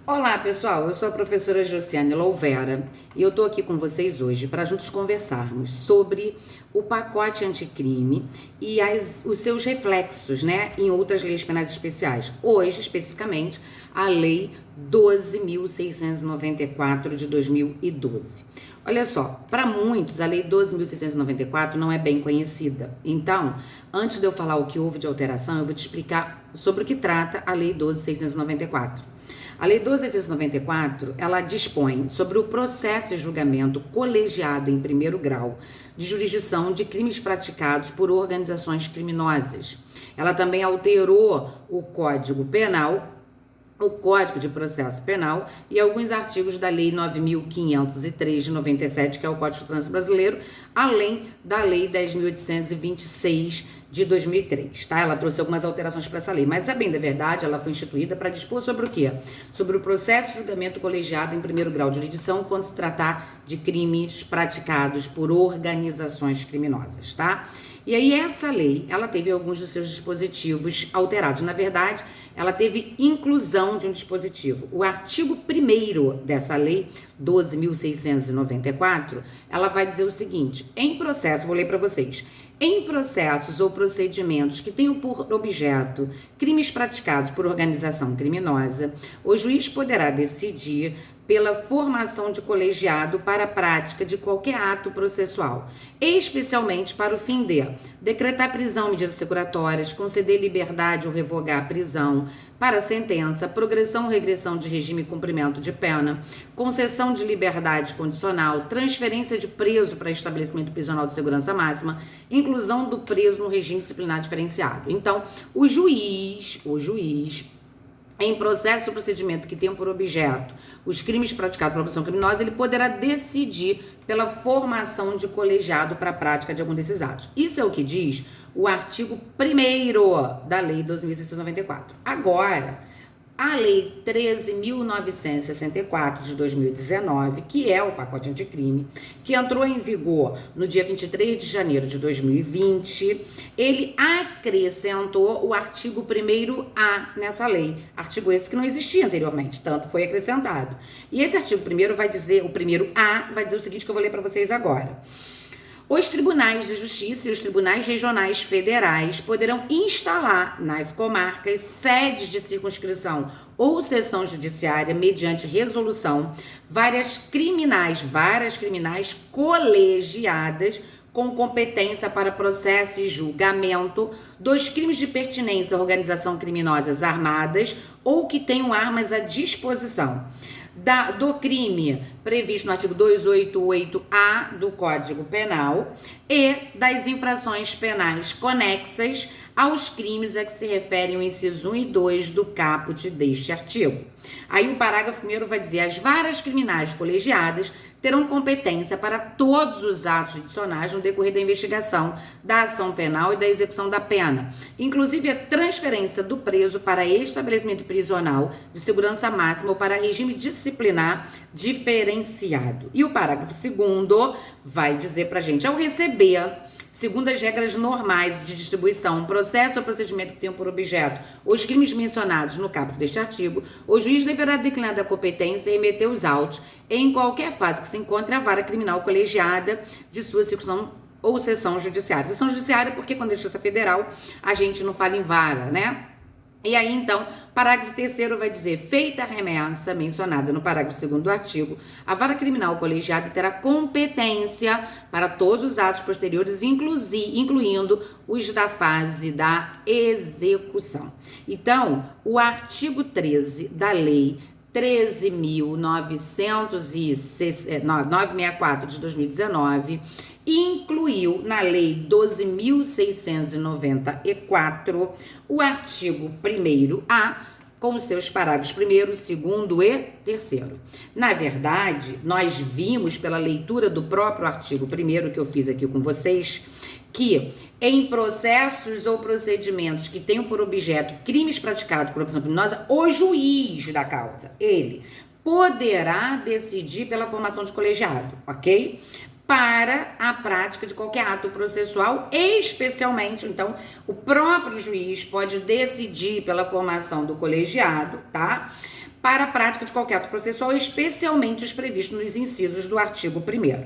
Olá, pessoal. Eu sou a professora Josiane Louvera e eu tô aqui com vocês hoje para juntos conversarmos sobre o pacote anticrime e os seus reflexos, né, em outras leis penais especiais. Hoje, especificamente, a Lei 12.694 de 2012. Olha só, para muitos, a Lei 12.694 não é bem conhecida. Então, antes de eu falar o que houve de alteração, eu vou te explicar sobre o que trata a Lei 12.694. A Lei 12.694, ela dispõe sobre o processo e julgamento colegiado em primeiro grau de jurisdição de crimes praticados por organizações criminosas. Ela também alterou o Código Penal, o Código de Processo Penal e alguns artigos da Lei 9.503 de 97, que é o Código de Trânsito Brasileiro, além da Lei 10.826 de 2003, tá? Ela trouxe algumas alterações para essa lei, mas a bem da verdade, ela foi instituída para dispor sobre o quê? Sobre o processo de julgamento colegiado em primeiro grau de jurisdição quando se tratar de crimes praticados por organizações criminosas, tá? E aí essa lei, ela teve alguns dos seus dispositivos alterados. Na verdade, ela teve inclusão de um dispositivo. O artigo 1º dessa lei, 12.694, ela vai dizer o seguinte: em processo, vou ler para vocês. Em processos ou procedimentos que tenham por objeto crimes praticados por organização criminosa, o juiz poderá decidir pela formação de colegiado para a prática de qualquer ato processual, especialmente para o fim de decretar prisão, medidas securatórias, conceder liberdade ou revogar a prisão para a sentença, progressão ou regressão de regime e cumprimento de pena, concessão de liberdade condicional, transferência de preso para estabelecimento prisional de segurança máxima, inclusão do preso no regime disciplinar diferenciado. Então, o juiz em processo ou procedimento que tenham por objeto os crimes praticados por organização criminosa, ele poderá decidir pela formação de colegiado para a prática de algum desses atos. Isso é o que diz o artigo 1º da Lei 12.694. Agora, a Lei 13.964 de 2019, que é o pacote anticrime, que entrou em vigor no dia 23 de janeiro de 2020, ele acrescentou o artigo 1º-A nessa lei. Artigo esse que não existia anteriormente, tanto foi acrescentado. E esse artigo 1º vai dizer, o 1º-A vai dizer o seguinte que eu vou ler para vocês agora. Os tribunais de justiça e os tribunais regionais federais poderão instalar nas comarcas sedes de circunscrição ou seção judiciária mediante resolução várias criminais colegiadas com competência para processo e julgamento dos crimes de pertinência a organização criminosas armadas ou que tenham armas à disposição. Do crime previsto no artigo 288-A do Código Penal e das infrações penais conexas aos crimes a que se referem o inciso 1 e 2 do caput deste artigo. Aí o parágrafo 1º vai dizer: as varas criminais colegiadas terão competência para todos os atos adicionais no decorrer da investigação, da ação penal e da execução da pena, inclusive a transferência do preso para estabelecimento prisional de segurança máxima ou para regime disciplinar diferenciado. E o parágrafo 2º vai dizer pra gente: ao receber, segundo as regras normais de distribuição, um processo ou procedimento que tenham por objeto os crimes mencionados no caput deste artigo, o juiz deverá declinar da competência e emitir os autos em qualquer fase que se encontre a vara criminal colegiada de sua circunscrição ou seção judiciária. Seção judiciária porque quando é Justiça Federal a gente não fala em vara, né? E aí, então, parágrafo 3º vai dizer: feita a remessa mencionada no parágrafo 2º do artigo, a vara criminal colegiada terá competência para todos os atos posteriores, incluindo os da fase da execução. Então, o artigo 13 da Lei 13.964 de 2019 incluiu na Lei 12.694 o artigo 1º-A com os seus parágrafos 1º, 2º e 3º. Na verdade, nós vimos pela leitura do próprio artigo 1º que eu fiz aqui com vocês, que em processos ou procedimentos que tenham por objeto crimes praticados por organização criminosa, o juiz da causa, ele poderá decidir pela formação de colegiado, ok? para a prática de qualquer ato processual, especialmente, então, o próprio juiz pode decidir pela formação do colegiado, tá? Para a prática de qualquer ato processual, especialmente os previstos nos incisos do artigo 1º.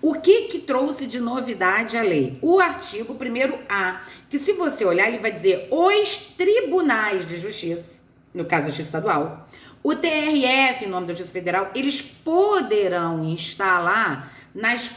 O que trouxe de novidade a lei? O artigo 1º-A, que se você olhar, ele vai dizer os tribunais de justiça, no caso da Justiça Estadual, o TRF, em nome da Justiça Federal, eles poderão instalar nas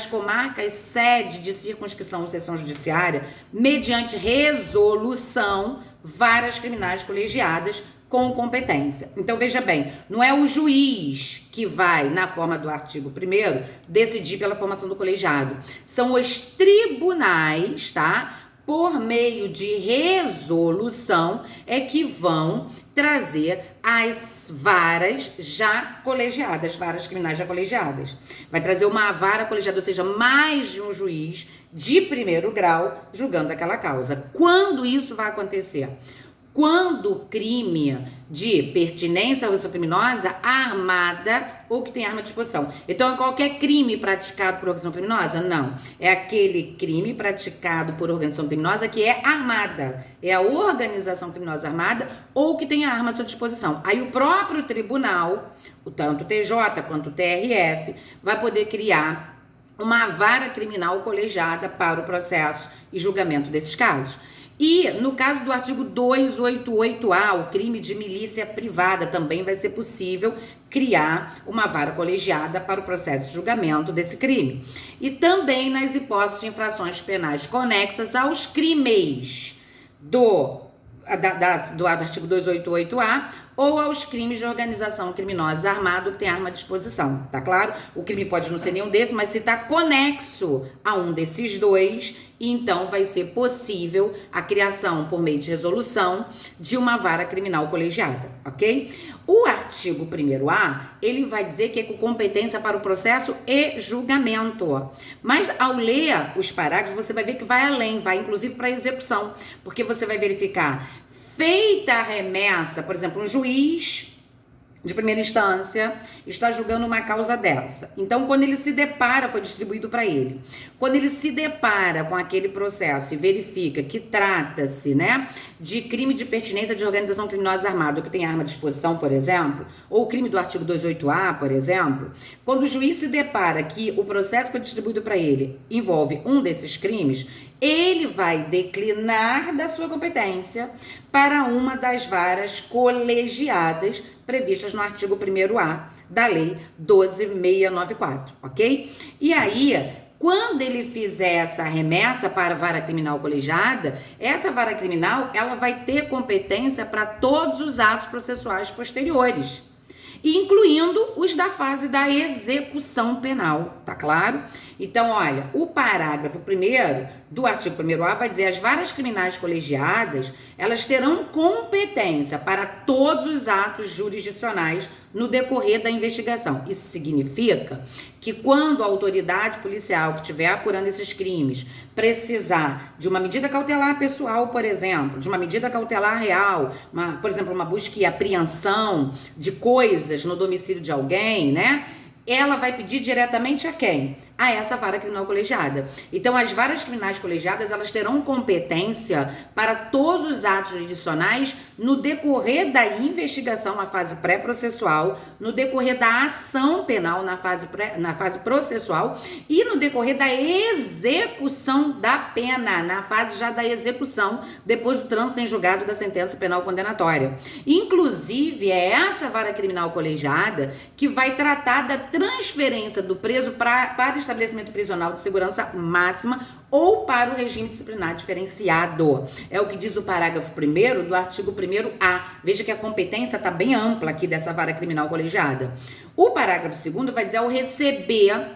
comarcas sede de circunscrição ou seção judiciária, mediante resolução, varas criminais colegiadas com competência. Então, veja bem, não é o juiz que vai, na forma do artigo 1º, decidir pela formação do colegiado. São os tribunais, tá? Por meio de resolução, é que vão trazer as varas já colegiadas, varas criminais já colegiadas. Vai trazer uma vara colegiada, ou seja, mais de um juiz de primeiro grau julgando aquela causa. Quando isso vai acontecer? Quando o crime de pertinência à organização criminosa armada ou que tem arma de disposição. Então, é qualquer crime praticado por organização criminosa? Não. É aquele crime praticado por organização criminosa que é armada. É a organização criminosa armada ou que tem a arma à sua disposição. Aí o próprio tribunal, tanto o TJ quanto o TRF, vai poder criar uma vara criminal colegiada para o processo e julgamento desses casos. E no caso do artigo 288A, o crime de milícia privada, também vai ser possível criar uma vara colegiada para o processo de julgamento desse crime. E também nas hipóteses de infrações penais conexas aos crimes do artigo 288A ou aos crimes de organização criminosa armada que tem arma à disposição, tá claro? O crime pode não ser nenhum desses, mas se está conexo a um desses dois, então vai ser possível a criação por meio de resolução de uma vara criminal colegiada, ok? O artigo 1º-A, ele vai dizer que é com competência para o processo e julgamento. Mas ao ler os parágrafos, você vai ver que vai além, vai inclusive para a execução, porque você vai verificar, feita a remessa, por exemplo, um juiz de primeira instância está julgando uma causa dessa. Então, quando ele se depara, foi distribuído para ele. Quando ele se depara com aquele processo e verifica que trata-se, né, de crime de pertinência de organização criminosa armada, que tem arma à disposição, por exemplo, ou o crime do artigo 288A, por exemplo, quando o juiz se depara que o processo que foi distribuído para ele envolve um desses crimes, ele vai declinar da sua competência para uma das varas colegiadas previstas no artigo 1º-A da Lei 12.694, ok? E aí, quando ele fizer essa remessa para a vara criminal colegiada, essa vara criminal, ela vai ter competência para todos os atos processuais posteriores, incluindo os da fase da execução penal, tá claro? Então, olha, o parágrafo 1º do artigo 1º-A vai dizer: as varas criminais colegiadas, elas terão competência para todos os atos jurisdicionais no decorrer da investigação. Isso significa que quando a autoridade policial que estiver apurando esses crimes precisar de uma medida cautelar pessoal, por exemplo, de uma medida cautelar real, por exemplo, uma busca e apreensão de coisas no domicílio de alguém, né? Ela vai pedir diretamente a quem? A essa vara criminal colegiada. Então, as varas criminais colegiadas, elas terão competência para todos os atos jurisdicionais no decorrer da investigação, na fase pré-processual, no decorrer da ação penal, na fase processual, e no decorrer da execução da pena, na fase já da execução, depois do trânsito em julgado da sentença penal condenatória. Inclusive, é essa vara criminal colegiada que vai tratar da transferência do preso para estabelecimento prisional de segurança máxima ou para o regime disciplinar diferenciado. É o que diz o parágrafo 1º do artigo 1º-A. Veja que a competência está bem ampla aqui dessa vara criminal colegiada. O parágrafo 2º vai dizer: ao receber,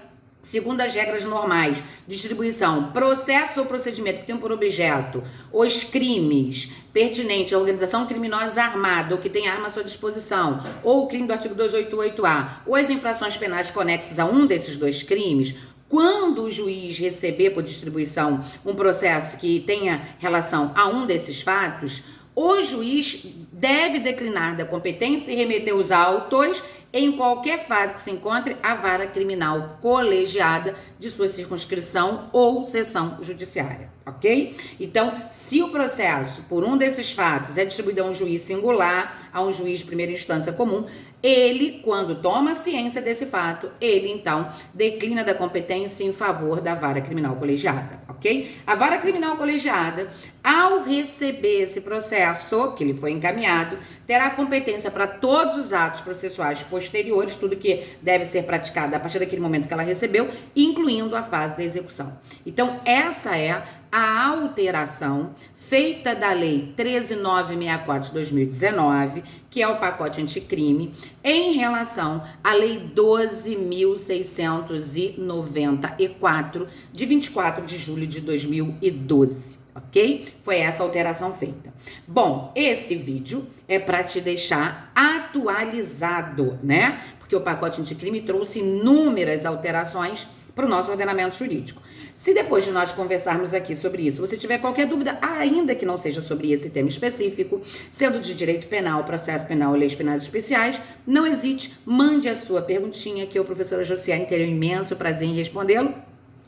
segundo as regras normais, distribuição, processo ou procedimento que tem por objeto os crimes pertinentes à organização criminosa armada ou que tem arma à sua disposição, ou o crime do artigo 288A, ou as infrações penais conexas a um desses dois crimes, quando o juiz receber por distribuição um processo que tenha relação a um desses fatos, o juiz deve declinar da competência e remeter os autos em qualquer fase que se encontre a vara criminal colegiada de sua circunscrição ou seção judiciária, ok? Então, se o processo, por um desses fatos, é distribuído a um juiz singular, a um juiz de primeira instância comum, ele, quando toma ciência desse fato, ele, então, declina da competência em favor da vara criminal colegiada, ok? A vara criminal colegiada, ao receber esse processo, que lhe foi encaminhado, terá competência para todos os atos processuais posteriores, tudo que deve ser praticado a partir daquele momento que ela recebeu, incluindo a fase da execução. Então, essa é a alteração feita da Lei 13.964 de 2019, que é o pacote anticrime, em relação à Lei 12.694, de 24 de julho de 2012, ok? Foi essa alteração feita. Bom, esse vídeo é para te deixar atualizado, né? Porque o pacote anticrime trouxe inúmeras alterações para o nosso ordenamento jurídico. Se depois de nós conversarmos aqui sobre isso, você tiver qualquer dúvida, ainda que não seja sobre esse tema específico, sendo de direito penal, processo penal ou leis penais especiais, não hesite, mande a sua perguntinha, que eu, professora Josiane, terei um imenso prazer em respondê-lo.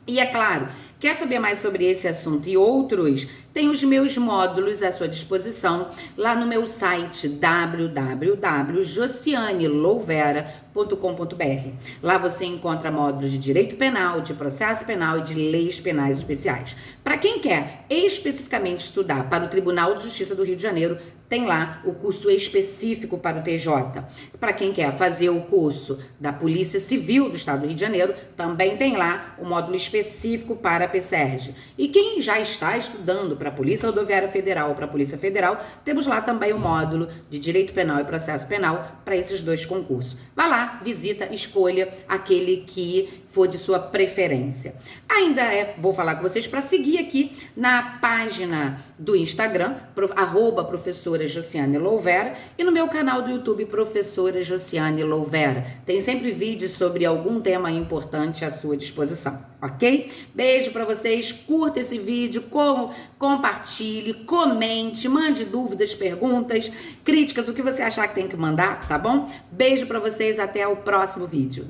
E é claro, quer saber mais sobre esse assunto e outros? Tem os meus módulos à sua disposição lá no meu site www.josianelouvera.com.br. Lá você encontra módulos de direito penal, de processo penal e de leis penais especiais. Para quem quer especificamente estudar para o Tribunal de Justiça do Rio de Janeiro, tem lá o curso específico para o TJ. Para quem quer fazer o curso da Polícia Civil do Estado do Rio de Janeiro, também tem lá o módulo específico para a PSERG. E quem já está estudando para a Polícia Rodoviária Federal ou para a Polícia Federal, temos lá também o módulo de Direito Penal e Processo Penal para esses dois concursos. Vá lá, visita, escolha aquele que for de sua preferência. Ainda vou falar com vocês para seguir aqui na página do Instagram, @professora Josiane Louvera, e no meu canal do YouTube, Professora Josiane Louvera. Tem sempre vídeos sobre algum tema importante à sua disposição, ok? Beijo para vocês, curta esse vídeo, compartilhe, comente, mande dúvidas, perguntas, críticas, o que você achar que tem que mandar, tá bom? Beijo para vocês, até o próximo vídeo.